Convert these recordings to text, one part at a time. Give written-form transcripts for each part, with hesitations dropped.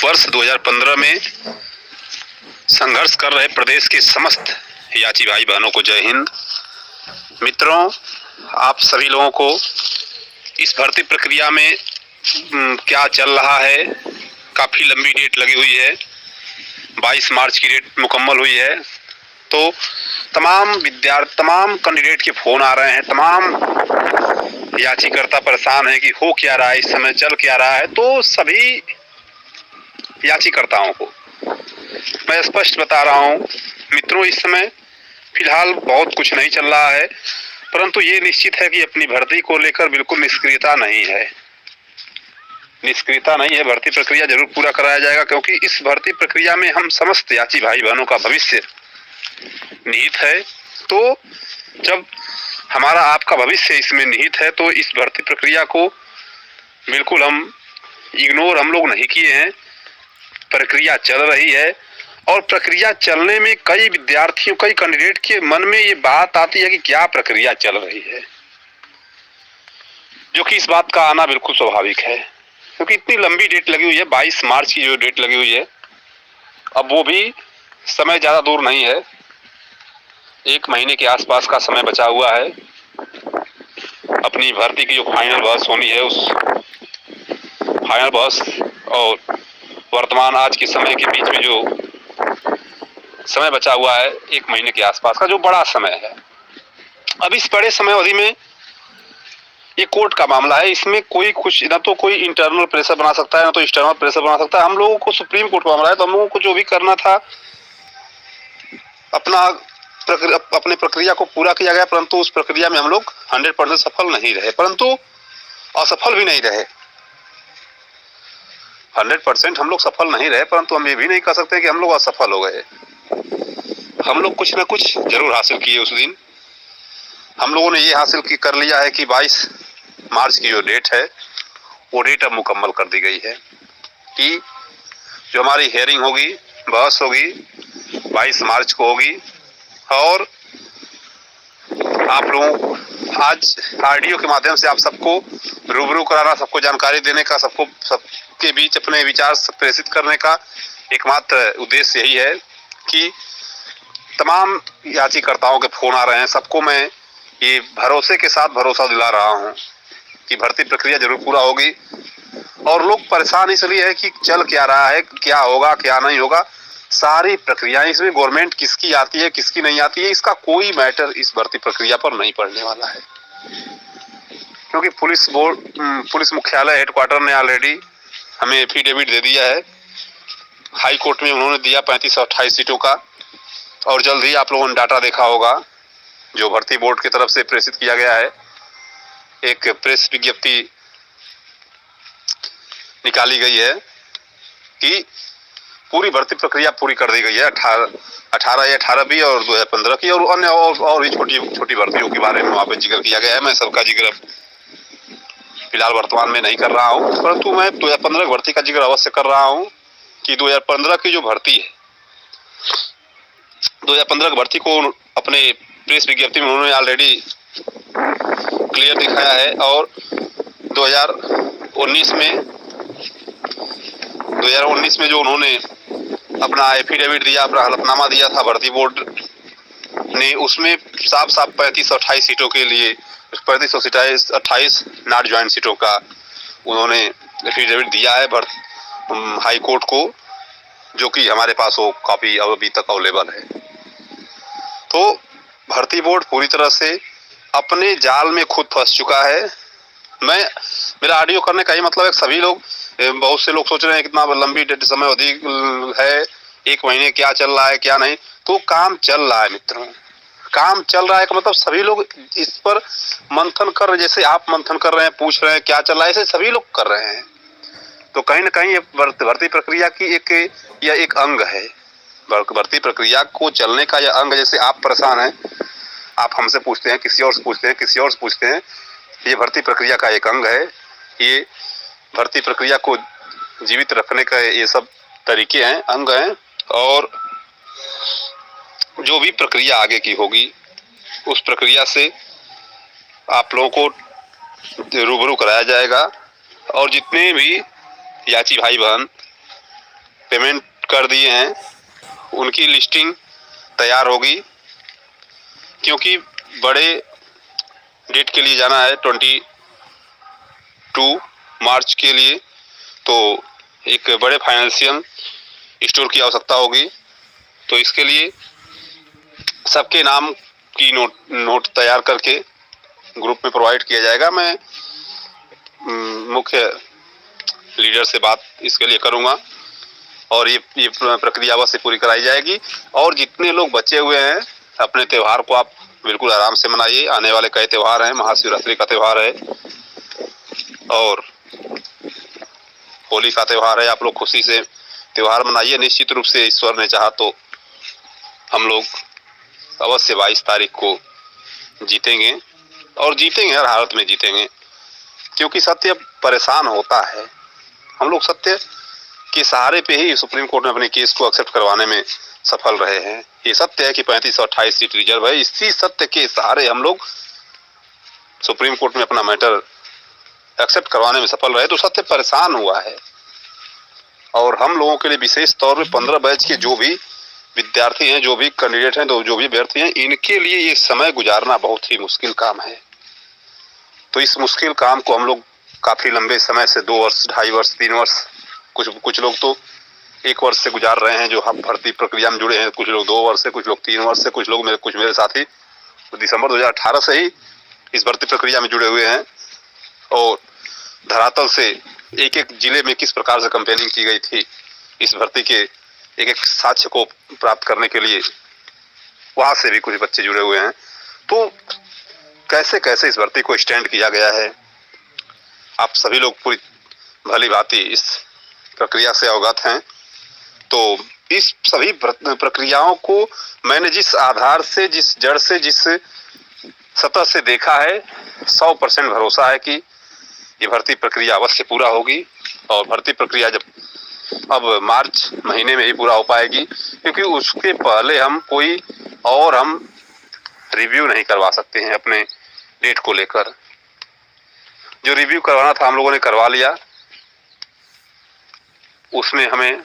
वर्ष 2015 में संघर्ष कर रहे प्रदेश के समस्त याची भाई बहनों को जय हिंद। मित्रों, आप सभी लोगों को इस भर्ती प्रक्रिया में क्या चल रहा है, काफ़ी लंबी डेट लगी हुई है। 22 मार्च की डेट मुकम्मल हुई है। तो तमाम कैंडिडेट के फ़ोन आ रहे हैं, तमाम याचीकर्ता परेशान हैं कि हो क्या रहा है, इस समय चल क्या रहा है। तो सभी याचीकर्ताओं को मैं स्पष्ट बता रहा हूं मित्रों, इस समय फिलहाल बहुत कुछ नहीं चल रहा है, परंतु ये निश्चित है कि अपनी भर्ती को लेकर बिल्कुल निष्क्रियता नहीं है। भर्ती प्रक्रिया जरूर पूरा कराया जाएगा, क्योंकि इस भर्ती प्रक्रिया में हम समस्त याची भाई बहनों का भविष्य निहित है। तो जब हमारा आपका भविष्य इसमें निहित है, तो इस भर्ती प्रक्रिया को बिल्कुल हम लोग नहीं किए हैं। प्रक्रिया चल रही है, और प्रक्रिया चलने में कई कैंडिडेट के मन में ये बात आती है कि क्या प्रक्रिया चल रही है, जो कि इस बात का आना बिल्कुल स्वाभाविक है, क्योंकि इतनी लंबी डेट लगी हुई है। 22 मार्च की जो डेट लगी हुई है, अब वो भी समय ज़्यादा दूर नहीं है, 1 महीने के आसपास का समय बचा हुआ है। अपनी भर्ती की जो फाइनल बहस होनी है, उस फाइनल बहस और वर्तमान आज के समय के बीच में जो समय बचा हुआ है, 1 महीने के आसपास का, जो बड़ा समय है। अब इस बड़े समय अवधि में ये कोर्ट का मामला है, इसमें न तो कोई इंटरनल प्रेशर बना सकता है, ना तो एक्सटर्नल प्रेशर बना सकता है। हम लोगों को सुप्रीम कोर्ट का मामला है, तो हम लोगों को जो भी करना था, अपने प्रक्रिया को पूरा किया गया, परंतु उस प्रक्रिया में हम लोग 100% सफल नहीं रहे, परंतु असफल भी नहीं रहे। 100% हम लोग सफल नहीं रहे, परंतु हम ये भी नहीं कह सकते कि हम लोग असफल हो गए। हम लोग कुछ ना कुछ जरूर हासिल किए। उस दिन हम लोगों ने ये हासिल कर लिया है कि 22 मार्च की जो डेट है, वो डेट अब मुकम्मल कर दी गई है कि जो हमारी हेयरिंग होगी, बहस होगी, 22 मार्च को होगी। और आप लोगों आज आरडीओ के माध्यम से आप सबको रूबरू कराना, सबको जानकारी देने का, सबके बीच अपने विचार प्रेषित करने का एकमात्र उद्देश्य यही है कि तमाम याचीकर्ताओं के फोन आ रहे हैं, सबको मैं ये भरोसे के साथ भरोसा दिला रहा हूं कि भर्ती प्रक्रिया जरूर पूरा होगी। और लोग परेशान इसलिए है कि चल क्या रहा है, क्या होगा, क्या नहीं होगा। सारी प्रक्रियाएं, इसमें गवर्नमेंट किसकी आती है, किसकी नहीं आती है, इसका कोई मैटर इस भर्ती प्रक्रिया पर नहीं पड़ने वाला है, क्योंकि पुलिस मुख्यालय हेडक्वार्टर ने ऑलरेडी हमें एफिडेविट दे दिया है। हाई कोर्ट में उन्होंने दिया 3528 सीटों का, और जल्द ही आप लोगों ने डाटा देखा होगा जो भर्ती बोर्ड की तरफ से प्रेषित किया गया है। एक प्रेस विज्ञप्ति निकाली गई है कि पूरी भर्ती प्रक्रिया पूरी कर दी गई है, 18B और 2015 की, और अन्य और भी छोटी भर्तियों के बारे में वहाँ पे जिक्र किया गया है। मैं सबका जिक्र फिलहाल वर्तमान में नहीं कर रहा हूँ, परंतु मैं 2015 भर्ती का जिक्र अवश्य कर रहा हूँ कि 2015 की जो भर्ती है, 2015 की भर्ती को अपने प्रेस विज्ञप्ति में उन्होंने ऑलरेडी क्लियर दिखाया है। और 2019 में जो उन्होंने अपना एफिडेविट दिया, अपना हलफनामा दिया था भर्ती बोर्ड ने, उसमें साफ 3528 सीटों के लिए 3528 नॉट ज्वाइन सीटों का उन्होंने एफिडेविट दिया है हाई कोर्ट को, जो कि हमारे पास वो कॉपी अभी तक अवेलेबल है। तो भर्ती बोर्ड पूरी तरह से अपने जाल में खुद फंस चुका है। मेरा ऑडियो करने का ही मतलब है, सभी लोग, बहुत से लोग सोच रहे हैं कितना लंबी डेट समय अवधि है, 1 महीने क्या चल रहा है, क्या नहीं। तो काम चल रहा है मित्रों, काम चल रहा है का मतलब सभी लोग इस पर मंथन कर रहे हैं, जैसे आप मंथन कर रहे हैं, पूछ रहे हैं क्या चल रहा है, ऐसे सभी लोग कर रहे हैं। तो कहीं ना कहीं ये भर्ती प्रक्रिया की एक अंग है। भर्ती प्रक्रिया को चलने का यह अंग, जैसे आप परेशान हैं, आप हमसे पूछते हैं, किसी और से पूछते हैं, किसी और से पूछते हैं, ये भर्ती प्रक्रिया का एक अंग है। ये भर्ती प्रक्रिया को जीवित रखने का ये सब तरीके हैं, अंग हैं। और जो भी प्रक्रिया आगे की होगी, उस प्रक्रिया से आप लोगों को रूबरू कराया जाएगा। और जितने भी याची भाई बहन पेमेंट कर दिए हैं उनकी लिस्टिंग तैयार होगी, क्योंकि बड़े डेट के लिए जाना है 22 मार्च के लिए, तो एक बड़े फाइनेंशियल स्टोर की आवश्यकता होगी। तो इसके लिए सबके नाम की नोट तैयार करके ग्रुप में प्रोवाइड किया जाएगा। मैं मुख्य लीडर से बात इसके लिए करूंगा और ये प्रक्रिया अवश्य पूरी कराई जाएगी। और जितने लोग बचे हुए हैं अपने त्यौहार को आप बिल्कुल आराम से मनाइए। आने वाले कई त्यौहार हैं, महाशिवरात्रि का त्यौहार है और होली का त्यौहार है। आप लोग खुशी से त्यौहार मनाइए। निश्चित रूप से ईश्वर ने चाहा तो हम लोग अवश्य 22 तारीख को जीतेंगे और जीतेंगे, हर हालत में जीतेंगे, क्योंकि सत्य परेशान होता है। हम लोग सत्य के सहारे पे ही सुप्रीम कोर्ट में अपने केस को एक्सेप्ट करवाने में सफल रहे हैं। ये सत्य है कि 35 और 28 सीट रिजर्व है। इसी सत्य के सहारे हम लोग सुप्रीम कोर्ट में अपना मैटर एक्सेप्ट करवाने में सफल रहे, तो सत्य परेशान हुआ है। और हम लोगों के लिए विशेष तौर पे 15 बैच के जो भी विद्यार्थी हैं, जो भी कैंडिडेट हैं, तो जो भी अभ्यर्थी हैं, इनके लिए ये समय गुजारना बहुत ही मुश्किल काम है। तो इस मुश्किल काम को हम लोग काफी लंबे समय से 2 वर्ष, 2.5 वर्ष, 3 वर्ष, कुछ लोग तो 1 वर्ष से गुजार रहे हैं जो हम भर्ती प्रक्रिया में जुड़े हैं। कुछ लोग 2 वर्ष से, कुछ लोग 3 वर्ष से, कुछ मेरे साथी तो दिसंबर 2018 से ही इस भर्ती प्रक्रिया में जुड़े हुए हैं। और धरातल से एक एक जिले में किस प्रकार से कैंपेनिंग की गई थी इस भर्ती के एक एक साक्ष्य को प्राप्त करने के लिए, वहां से भी कुछ बच्चे जुड़े हुए हैं। तो कैसे कैसे इस भर्ती को स्टैंड किया गया है, आप सभी लोग पूरी भली भांति इस प्रक्रिया से अवगत हैं। तो इस सभी प्रक्रियाओं को मैंने जिस आधार से, जिस जड़ से, जिस सतह से देखा है, 100% भरोसा है कि ये भर्ती प्रक्रिया अवश्य पूरा होगी। और भर्ती प्रक्रिया जब अब मार्च महीने में ही पूरा हो पाएगी, क्योंकि उसके पहले हम कोई और हम रिव्यू नहीं करवा सकते हैं अपने डेट को लेकर। जो रिव्यू करवाना था हम लोगों ने करवा लिया, उसमें हमें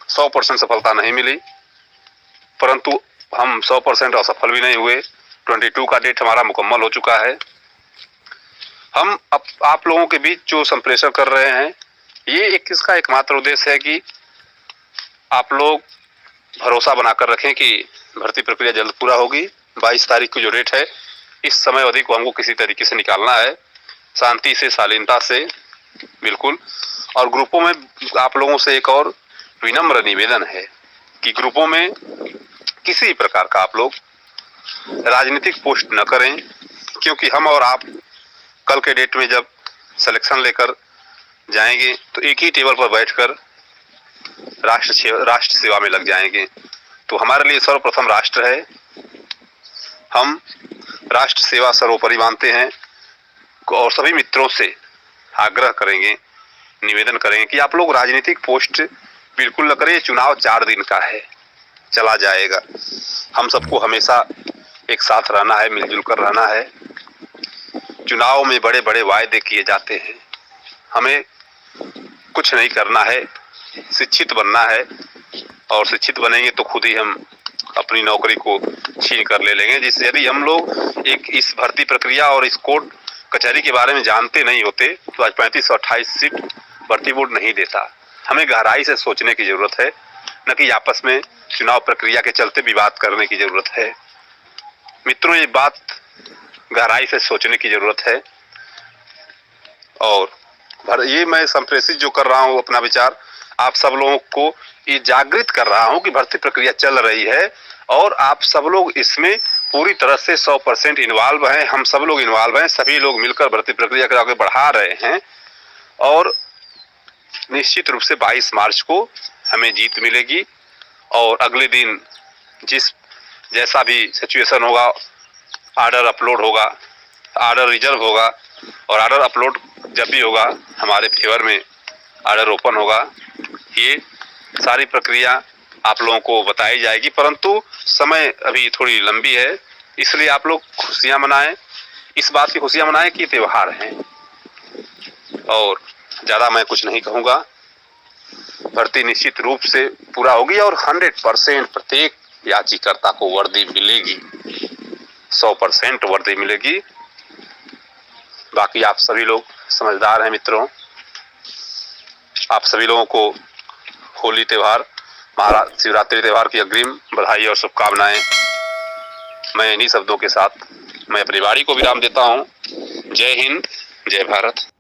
100% सफलता नहीं मिली, परंतु हम 100% असफल भी नहीं हुए। 22 का डेट हमारा मुकम्मल हो चुका है। हम आप लोगों के बीच जो संप्रेषण कर रहे हैं, ये इसका एकमात्र उद्देश्य है कि आप लोग भरोसा बनाकर रखें कि भर्ती प्रक्रिया जल्द पूरा होगी। 22 तारीख की जो डेट है, इस समय अवधि को हमको किसी तरीके से निकालना है, शांति से, शालीनता से, बिल्कुल। और ग्रुपों में आप लोगों से एक और विनम्र निवेदन है कि ग्रुपों में किसी प्रकार का आप लोग राजनीतिक पोस्ट न करें, क्योंकि हम और आप कल के डेट में जब सिलेक्शन लेकर जाएंगे तो एक ही टेबल पर बैठकर राष्ट्र सेवा में लग जाएंगे। तो हमारे लिए सर्वप्रथम राष्ट्र है। हम राष्ट्र सेवा सर्वोपरि मानते हैं और सभी मित्रों से आग्रह करेंगे, निवेदन करेंगे कि आप लोग राजनीतिक पोस्ट बिल्कुल न करें। चुनाव 4 दिन का है, चला जाएगा। हम सबको हमेशा एक साथ रहना है, मिलजुल कर रहना है। चुनाव में बड़े बड़े वायदे किए जाते हैं, हमें कुछ नहीं करना है, शिक्षित बनना है। और शिक्षित बनेंगे तो खुद ही हम अपनी नौकरी को छीन कर ले लेंगे। जिससे यदि हम लोग एक इस भर्ती प्रक्रिया और इस कोर्ट कचहरी के बारे में जानते नहीं होते तो आज 35 और 28 सीट भर्ती बोर्ड नहीं देता। हमें गहराई से सोचने की जरूरत है, न कि आपस में चुनाव प्रक्रिया के चलते विवाद करने की जरूरत है। मित्रों, ये बात गहराई से सोचने की जरूरत है। और ये मैं संप्रेषित जो कर रहा हूँ अपना विचार, आप सब लोगों को ये जागृत कर रहा हूँ कि भर्ती प्रक्रिया चल रही है और आप सब लोग इसमें पूरी तरह से 100% इन्वॉल्व हैं। हम सब लोग इन्वॉल्व हैं, सभी लोग मिलकर भर्ती प्रक्रिया को आगे बढ़ा रहे हैं। और निश्चित रूप से 22 मार्च को हमें जीत मिलेगी। और अगले दिन जैसा भी सिचुएशन होगा, आर्डर अपलोड होगा, आर्डर रिजर्व होगा और आर्डर अपलोड जब भी होगा हमारे फेवर में आर्डर ओपन होगा। ये सारी प्रक्रिया आप लोगों को बताई जाएगी, परंतु समय अभी थोड़ी लंबी है, इसलिए आप लोग खुशियां मनाएं। इस बात की खुशियां मनाएं कि त्यौहार हैं। और ज़्यादा मैं कुछ नहीं कहूँगा। भर्ती निश्चित रूप से पूरा होगी और 100% प्रत्येक याचिकाकर्ता को वर्दी मिलेगी, 100% वर्दी मिलेगी। बाकी आप सभी लोग समझदार हैं मित्रों, आप सभी लोगों को होली त्यौहार, महाशिवरात्रि त्यौहार की अग्रिम बधाई और शुभकामनाएं। मैं इन्हीं शब्दों के साथ मैं अपनी वाणी को विराम देता हूं। जय हिंद, जय भारत।